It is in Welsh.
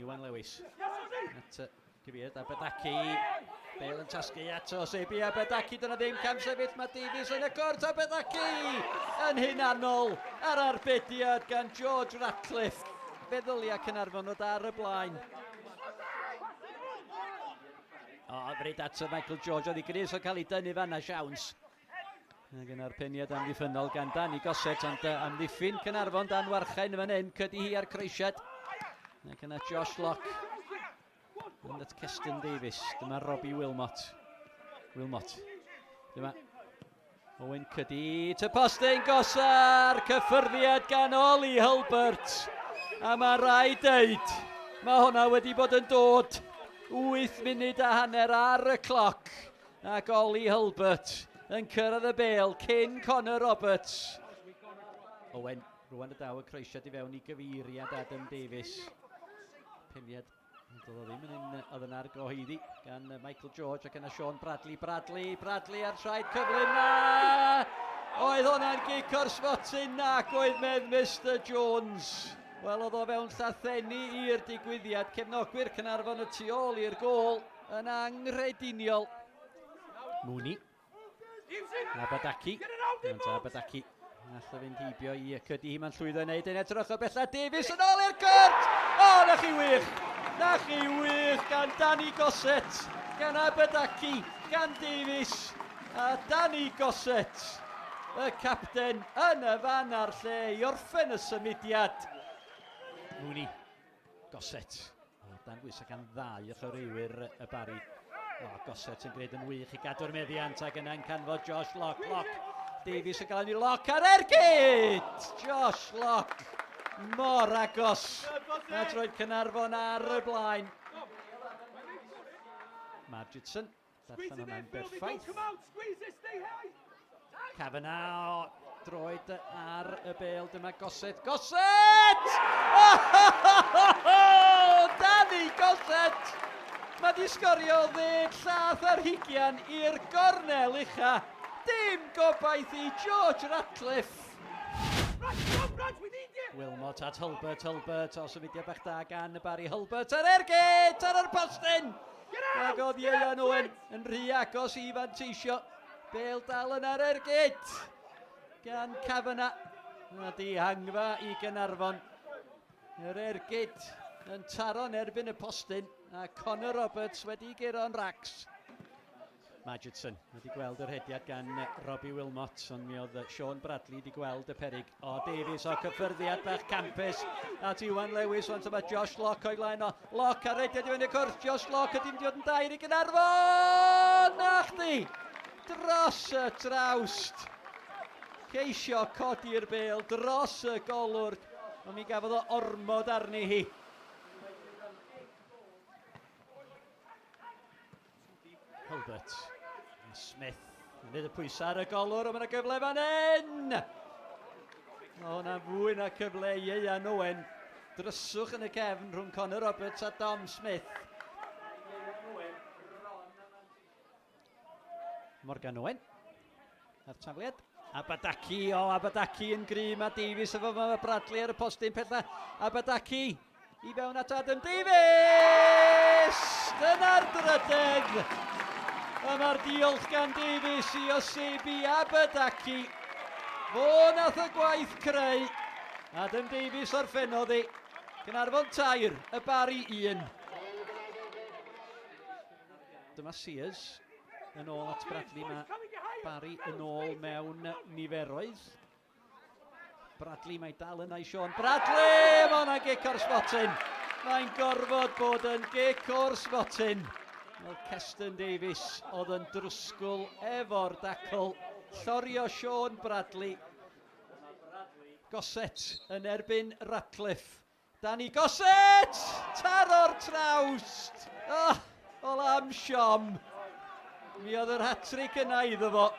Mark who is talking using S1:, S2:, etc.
S1: Iwan Lewis. At gyfeiriad Aberdaki. Bale yn tasgu ato Sebi Aberdaki. Dyna ddim cam sefyll. Mae Davies yn y cwrt. Aberdaki yn hunanol ar arbediad gan George Ratcliffe. Feddylia Caernarfon o dar y blaen. Fryd at Michael George oedd i gris o cael ei dynnu fanna siawns. Ac yn arpeniad amddiffynol gan Dani Gosset, ond amddiffyn Caernarfon dan warchain fan hyn, cydi hi ar creisiad. Ac yna Josh Locke. Ond at Cestyn Davies, dyma Robbie Wilmot. Dyma Owen cydi to postyn gosar, cyffyrddiad gan Oli Hulbert. A mae rai deud, mae hwnna wedi bod yn dod 8 munud a hanner ar y cloc. Ac Oli Hulbert yn cyrraedd y bêl cyn Conor Roberts. Owen, rwan y daw y creisiad i fewn i gyfeiriad Adam Davies. Peniad, doedd o ddim yn un oedd yn argyhoeddi gan Michael George ac yna Sean Bradley. Bradley ar traed cyflym na! Oedd hwnna'n gic o'r sbotyn ac oedd medd Mr Jones. Wel, oedd o fewn llathenni i'r digwyddiad. Cefnogwyr Caernarfon y tu ôl i'r gôl yn angrediniol. Mooney. Aberdaki. Aberdaki. Alla fynd hibio i cydi hi ma'n llwyddo i wneud yn edrych o bella. Davies yn ôl i'r cwrt! Na chi wych! Na chi wych gan Dani Gosset. Gan Aberdaki. Gan Davies. A Dani Gosset. Y capten yn y fan ar lle i orffen y symudiad. Mooney, Gosset. Dan bwysau gan ddau o chwaraewyr y Barri. Gosset yn gwneud yn wych i gadw'r meddiant ac yna'n canfod Josh Locke. Davies yn cael ei Locke ar ergyd! Josh Locke, mor agos. A troed Caernarfon ar y blaen. Margitson, darllen hwnna'n berffaith. Cavanagh, droed ar y bêl, dyma Gosset. Dani Gosset! Mae di sgorio 10 llath ar hugian i'r gornel ucha. Dim gobaith i George Ratcliffe. Wilmot at Hulbert, o symudiad bach da gan y Barri. Hulbert ar ergyd, ar yr postyn. Ac oedd Ieuan Owen yn rhy agos i fanteisio. Bêl dal yn ar ergyd gan Cavanagh. A dihangfa i Caernarfon. Yr ergyd yn taro'n erbyn y postyn. A Conor Roberts wedi guro'n racs. Margitson wedi gweld yr hediad gan Robbie Wilmot, ond mi oedd Sean Bradley wedi gweld y peryg o Davies o cyffyrddiad bach campus at Iwan Lewis, ond yma Josh Locke o'i blaen o. Locke ar hediad i fyny cwrs, Josh Locke ydy'n dod yn dair i Caernarfon! Na chdi! Dros y trawst. Ceisio codi'r bêl dros y golwr, ond mi gafodd o ormod arni hi. Hulbert. Smith yn neud y pwysau ar y golwr, ond mae'n gyfle fan hyn! O, na fwy na cyfle i Ieuan Owen. Dryswch yn y cefn rhwng Conor Roberts a Dom Smith. Morgan Owen. Ar tafliad. Aberdaki yn grym a Davies efo mae Bradley ar y postyn pella. Aberdaki i fewn at Adam Davies! Dyna'r drydedd! A mae'r diolch gan Davies i Osebi Aberdaki. Fo nath y gwaith creu. Adam Davies orffennodd ei. Caernarfon 2, y Barri 1. Dyma Sears yn ôl at Bradley. Mae Barri yn ôl mewn niferoedd. Bradley mae dal yna i Sean Bradley! Mae hwnna'n gic o'r sbotyn. Mae'n gorfod bod yn gic o'r sbotyn. Wel, Cestyn Davies oedd yn drwsgwl efo'r dacl. Llorio Sean Bradley. Gosset yn erbyn Ratcliffe. Dani Gosset! Taro'r trawst! O lam siom. Mi oedd yr hat-trick yna iddo fo.